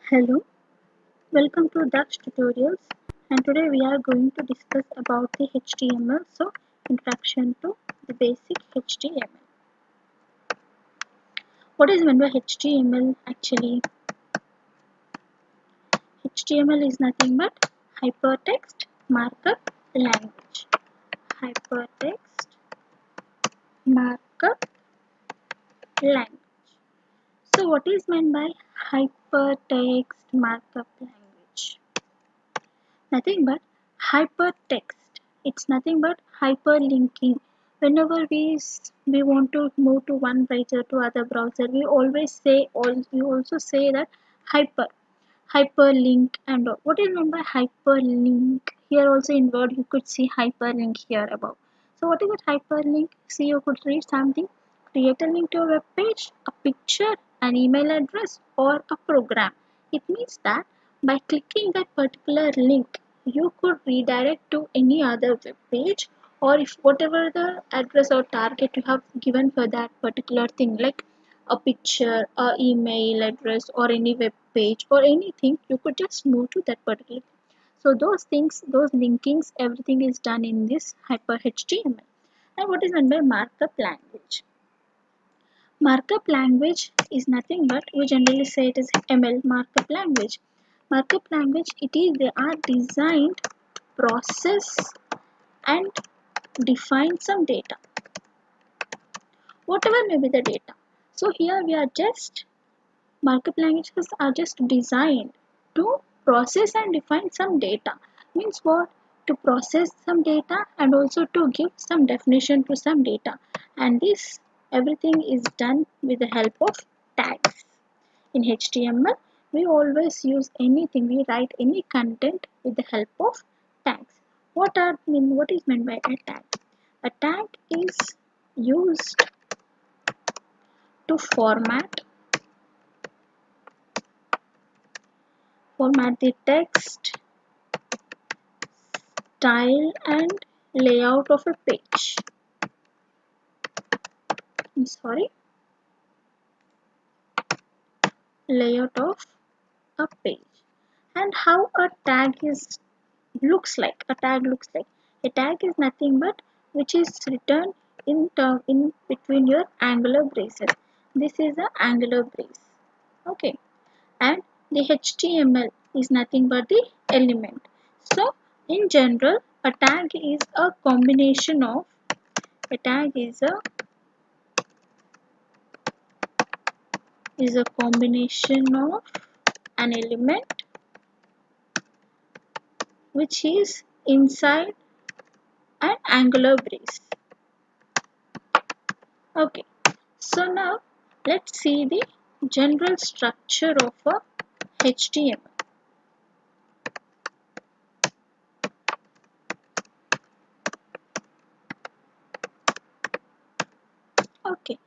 Hello, welcome to Dhaksh tutorials, and today we are going to discuss about the HTML. So, introduction to the basic HTML. What is meant by HTML actually? HTML is nothing but hypertext markup language. Hypertext markup language. So, what is meant by hypertext markup language? Nothing but hypertext. It's nothing but hyperlinking. Whenever we want to move to one browser to other browser, we also say that hyperlink. And what is meant by hyperlink? Here also in word you could see hyperlink here above. So what is a hyperlink? See, you could read something, create a link to a web page, a picture, an email address, or a program. It means that by clicking that particular link, you could redirect to any other web page, or if whatever the address or target you have given for that particular thing, like a picture, a email address, or any web page or anything, you could just move to that particular. So those things, those linkings, everything is done in this hyper HTML. And what is meant by markup language? Markup language is nothing but, we generally say it is ML, markup language. Markup language, they are designed, process and define some data, whatever may be the data. So here we are just, markup languages are just designed to process and define some data. Means what? To process some data and also to give some definition to some data. And this everything is done with the help of tags. In HTML, we always use anything, we write any content with the help of tags. What is meant by a tag? A tag is used to format the text, style and layout of a page. Layout of a page. And how a tag looks like. A tag is nothing but which is written in between your angular braces. This is an angular brace. Okay. And the HTML is nothing but the element. So in general, a tag is a combination of an element which is inside an angular brace. Okay, so now let's see the general structure of a HTML. Okay,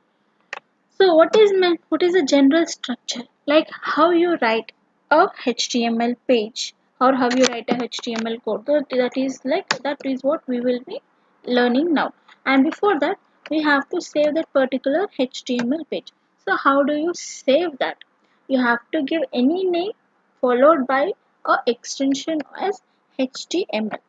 so what is a general structure? Like how you write a HTML page or how you write a HTML code. So that is what we will be learning now. And before that, we have to save that particular HTML page. So how do you save that? You have to give any name followed by a extension as HTML.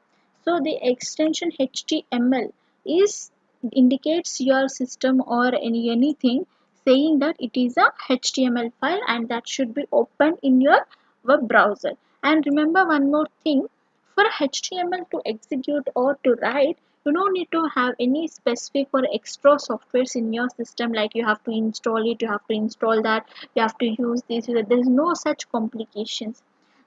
So the extension HTML is indicates your system or anything saying that it is a HTML file and that should be opened in your web browser. And remember one more thing, for HTML to execute or to write, you don't need to have any specific or extra softwares in your system, like you have to install it, you have to install that, you have to use this. There is no such complications.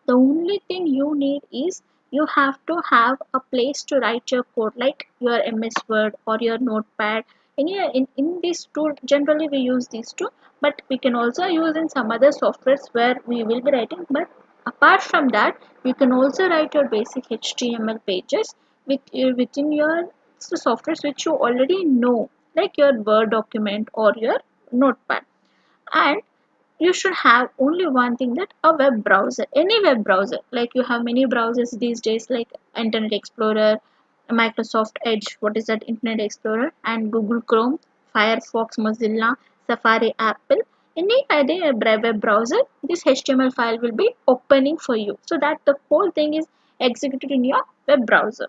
The only thing you need is you have to have a place to write your code, like your MS Word or your Notepad. In this tool, generally we use these two, but we can also use in some other softwares where we will be writing. But apart from that, you can also write your basic HTML pages within your softwares which you already know, like your Word document or your Notepad. And you should have only one thing, that a web browser, any web browser. Like you have many browsers these days, like Internet Explorer, Microsoft Edge, what is that, Internet Explorer, and Google Chrome, Firefox, Mozilla, Safari, Apple. any other web browser, this HTML file will be opening for you, so that the whole thing is executed in your web browser.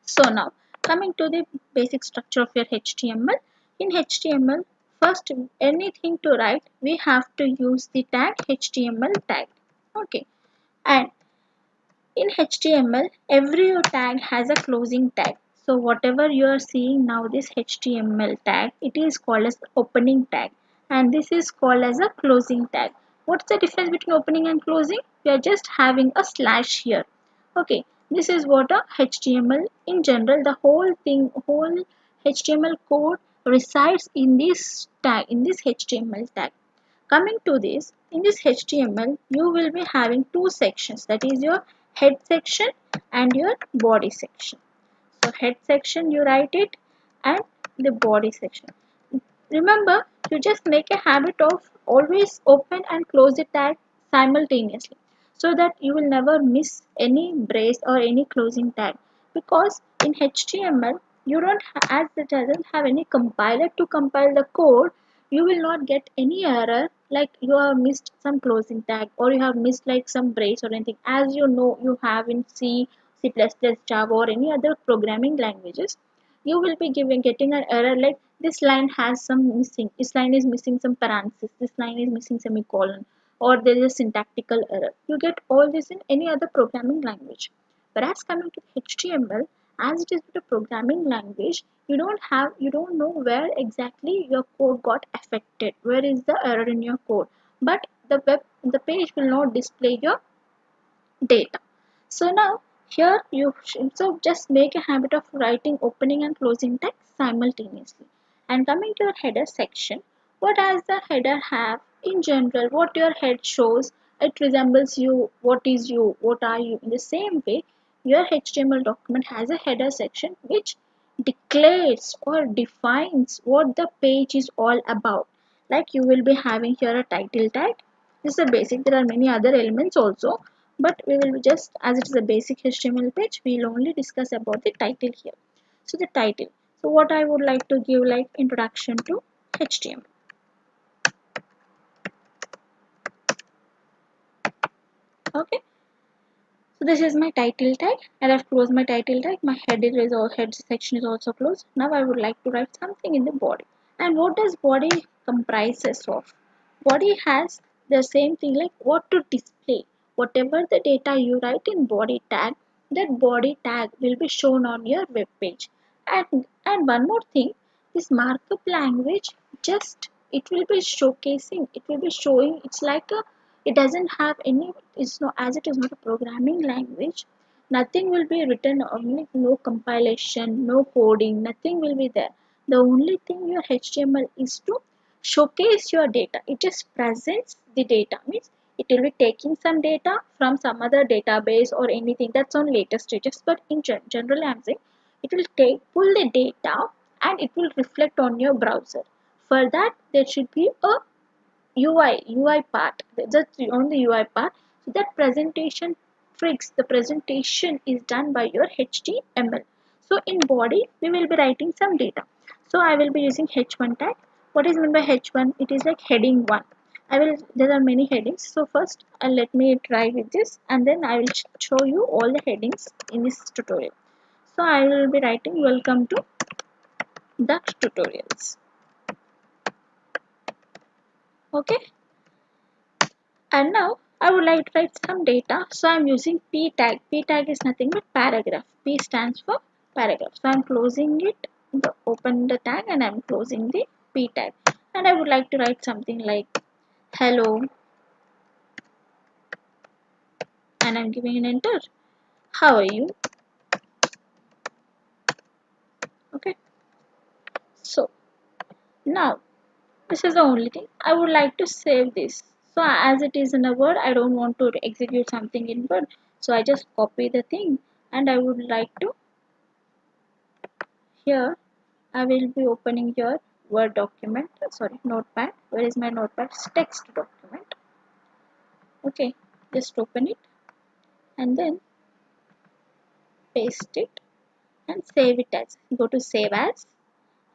So now coming to the basic structure of your HTML. In HTML, first anything to write, we have to use the tag HTML tag. Okay, and in HTML, every tag has a closing tag. So whatever you are seeing now, this HTML tag, it is called as opening tag, and this is called as a closing tag. What's the difference between opening and closing? We are just having a slash here. Okay, this is what a HTML in general, the whole thing, whole HTML code resides in this tag, in this HTML tag. Coming to this, in this HTML, you will be having two sections, that is your head section and your body section. So head section you write it, and the body section. Remember, you just make a habit of always open and close the tag simultaneously, so that you will never miss any brace or any closing tag, because in HTML you don't as it doesn't have any compiler to compile the code, you will not get any error like you have missed some closing tag or you have missed like some brace or anything. As you know, you have in C++, Java or any other programming languages, you will be getting an error like this line has some missing, this line is missing some parenthesis, this line is missing semicolon, or there is a syntactical error. You get all this in any other programming language. Whereas coming to HTML, as it is a programming language, you don't know where exactly your code got affected, where is the error in your code, but the page will not display your data. So now here you should so just make a habit of writing opening and closing text simultaneously. And coming to your header section, what does the header have in general? What your head shows, it resembles you, what is you, what are you. In the same way, your HTML document has a header section which declares or defines what the page is all about. Like you will be having here a title tag. This is a basic. There are many other elements also, but we will just, as it is a basic HTML page, we will only discuss about the title here. So the title. So what I would like to give like introduction to HTML. Okay. So this is my title tag, and I've closed my title tag. My head section is also closed. Now I would like to write something in the body. And what does body comprises of? Body has the same thing like what to display. Whatever the data you write in body tag, that body tag will be shown on your web page. And one more thing, this markup language just it will be showcasing. It will be showing. It's like a it doesn't have any it's no as it is not a programming language, nothing will be written only, no compilation, no coding, nothing will be there. The only thing your HTML is to showcase your data. It just presents the data, means it will be taking some data from some other database or anything that's on later stages, but in general I'm saying it will pull the data and it will reflect on your browser. For that there should be a UI part, just on the UI part, so that presentation tricks, the presentation is done by your HTML. So in body, we will be writing some data. So I will be using H1 tag. What is meant by H1? It is like heading 1. There are many headings. So first, let me try with this and then I will show you all the headings in this tutorial. So I will be writing welcome to Dhaksh tutorials. Okay. And now I would like to write some data. So I'm using P tag. P tag is nothing but paragraph. P stands for paragraph. So I'm closing it, open the tag and I'm closing the P tag. And I would like to write something like hello and I'm giving an enter. How are you? Okay. So now this is the only thing. I would like to save this. So as it is in a word, I don't want to execute something in word. So I just copy the thing and I would like to here I will be opening your Word document, sorry, Notepad. Where is my Notepad? Text document. Okay, just open it and then paste it and save it as. Go to Save As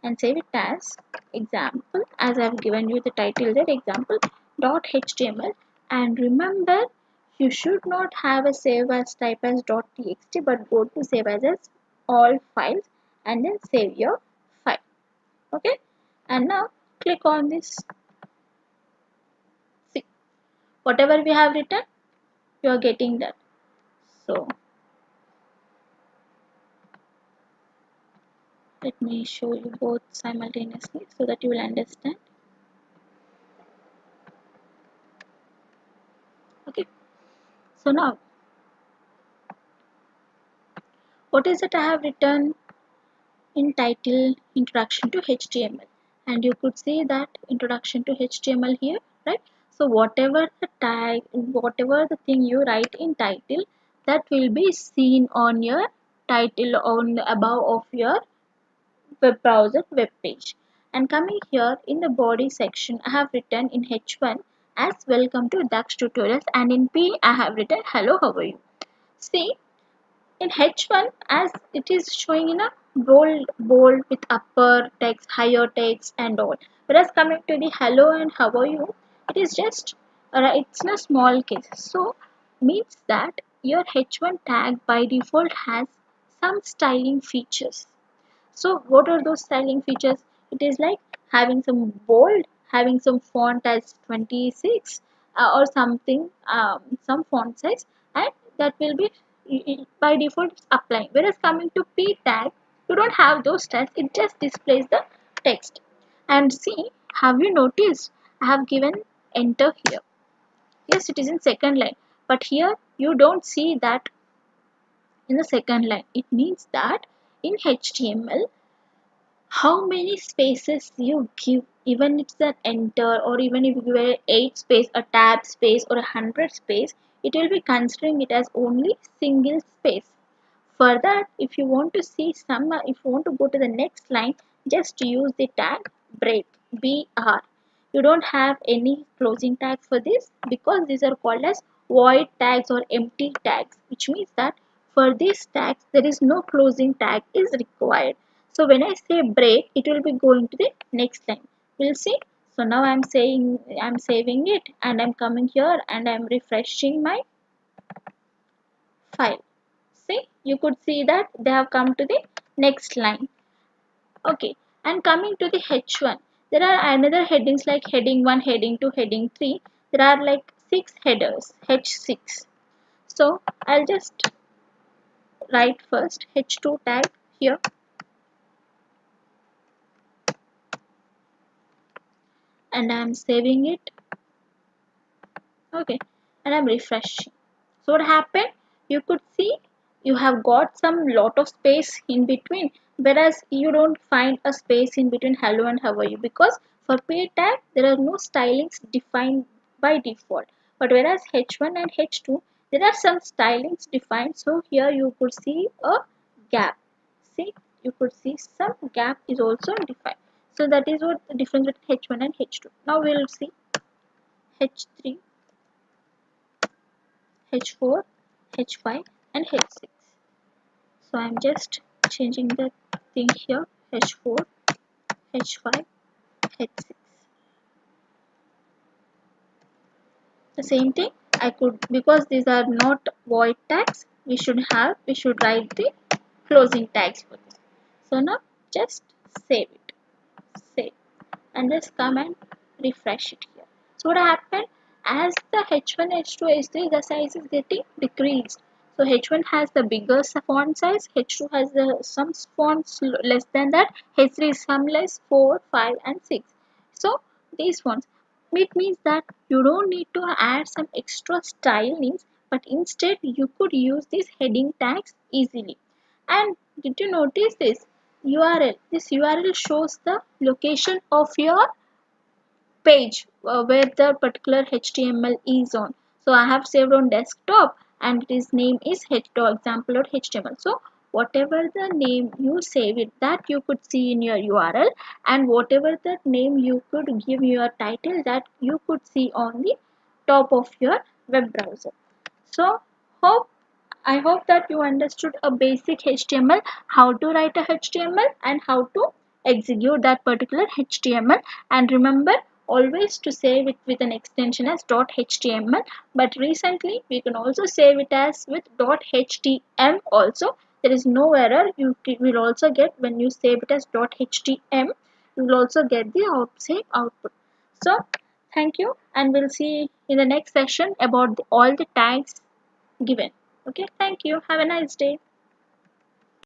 and save it as example, as I've given you the title there, example.html. And remember, you should not have a save as type as .txt, but go to save as all files and then save your file. Okay, and now click on this. See, whatever we have written, you are getting that. So let me show you both simultaneously so that you will understand. Okay, so now what is it I have written in title introduction to HTML, and you could see that introduction to HTML here, right? So whatever the tag, whatever the thing you write in title, that will be seen on your title on the above of your web browser web page. And coming here in the body section, I have written in H1 as welcome to Dhaksh tutorials, and in P I have written hello, how are you. See, in H1 as it is showing in a bold with upper text, higher text and all, whereas coming to the hello and how are you, it is just it's in a small case. So means that your H1 tag by default has some styling features. So what are those styling features? It is like having some bold, having some font as 26 or something, some font size, and that will be by default applying. Whereas coming to P tag, you don't have those tags, it just displays the text. And see, have you noticed I have given enter here? Yes, it is in second line, but here you don't see that in the second line. It means that in HTML, how many spaces you give, even it's an enter or even if you give a 8 space, a tab space or a 100 space, it will be considering it as only single space. For that, if you want to see some, if you want to go to the next line, just use the tag break, BR. You don't have any closing tag for this because these are called as void tags or empty tags, which means that for these tags there is no closing tag is required. So when I say break, it will be going to the next line. We'll see. So now I'm saving it and I'm coming here and I'm refreshing my file. See, you could see that they have come to the next line. Okay, and coming to the H1, there are another headings like heading 1, heading 2, heading 3. There are like 6 headers, H6. So I'll just write first H2 tag here, and I'm saving it. Okay, and I'm refreshing. So what happened? You could see you have got some lot of space in between, whereas you don't find a space in between hello and how are you, because for P tag there are no stylings defined by default, but whereas H1 and H2 there are some stylings defined. So here you could see a gap. See, you could see some gap is also defined. So that is what the difference between H1 and H2. Now we will see H3, H4, H5 and H6. So I'm just changing the thing here, H4, H5, H6. The same thing I could, because these are not void tags, we should write the closing tags for this. So now just save it, save, and just come and refresh it here. So what happened, as the H1, H2, H3, the size is getting decreased. So H1 has the bigger font size, H2 has the some fonts less than that, H3 is some less, 4, 5 and 6. So these fonts, it means that you don't need to add some extra stylings, but instead you could use these heading tags easily. And did you notice this URL? This URL shows the location of your page where the particular HTML is on. So I have saved on desktop and its name is example.html. So whatever the name you save it, that you could see in your URL, and whatever the name you could give your title, that you could see on the top of your web browser. So I hope that you understood a basic HTML, how to write a HTML and how to execute that particular HTML. And remember always to save it with an extension as .html, but recently we can also save it as with .htm also. There is no error. You will also get, when you save it as .htm, you will also get the same output. So thank you, and we'll see in the next session about all the tags given. Okay, thank you. Have a nice day.